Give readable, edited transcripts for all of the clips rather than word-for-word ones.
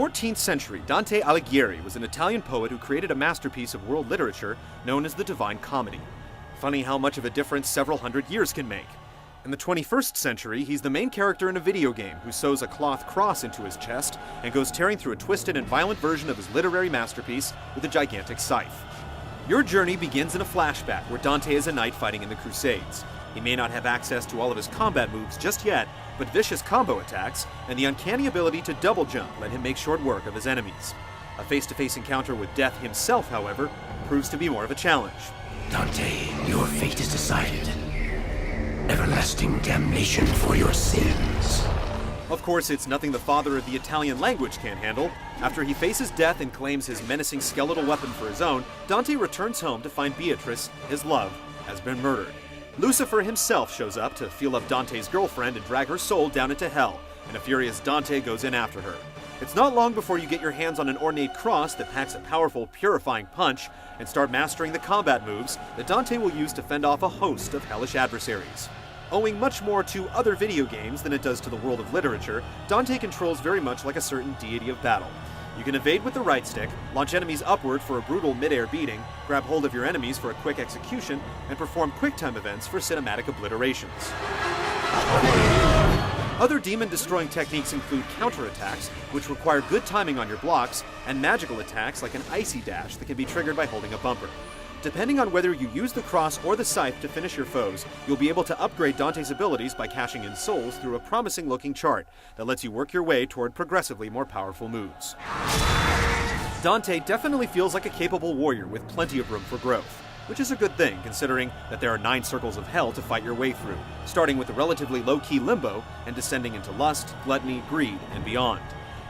14th century, Dante Alighieri was an Italian poet who created a masterpiece of world literature known as the Divine Comedy. Funny how much of a difference several hundred years can make. In the 21st century, he's the main character in a video game who sews a cloth cross into his chest and goes tearing through a twisted and violent version of his literary masterpiece with a gigantic scythe. Your journey begins in a flashback where Dante is a knight fighting in the Crusades. He may not have access to all of his combat moves just yet, but vicious combo attacks and the uncanny ability to double jump let him make short work of his enemies. A face-to-face encounter with death himself, however, proves to be more of a challenge. Dante, your fate is decided. Everlasting damnation for your sins. Of course, it's nothing the father of the Italian language can't handle. After he faces death and claims his menacing skeletal weapon for his own, Dante returns home to find Beatrice, his love, has been murdered. Lucifer himself shows up to feel up Dante's girlfriend and drag her soul down into hell, and a furious Dante goes in after her. It's not long before you get your hands on an ornate cross that packs a powerful, purifying punch, and start mastering the combat moves that Dante will use to fend off a host of hellish adversaries. Owing much more to other video games than it does to the world of literature, Dante controls very much like a certain deity of battle. You can evade with the right stick, launch enemies upward for a brutal mid-air beating, grab hold of your enemies for a quick execution, and perform quick-time events for cinematic obliterations. Other demon-destroying techniques include counterattacks, which require good timing on your blocks, and magical attacks like an icy dash that can be triggered by holding a bumper. Depending on whether you use the cross or the scythe to finish your foes, you'll be able to upgrade Dante's abilities by cashing in souls through a promising-looking chart that lets you work your way toward progressively more powerful moves. Dante definitely feels like a capable warrior with plenty of room for growth, which is a good thing considering that there are 9 circles of hell to fight your way through, starting with the relatively low-key limbo and descending into lust, gluttony, greed, and beyond.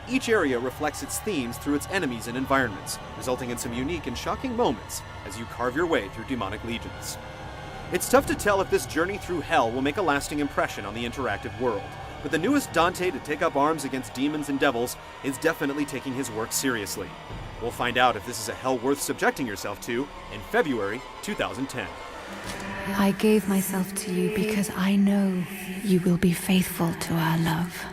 Each area reflects its themes through its enemies and environments, resulting in some unique and shocking moments as you carve your way through demonic legions. It's tough to tell if this journey through hell will make a lasting impression on the interactive world, but the newest Dante to take up arms against demons and devils is definitely taking his work seriously. We'll find out if this is a hell worth subjecting yourself to in February 2010. I gave myself to you because I know you will be faithful to our love.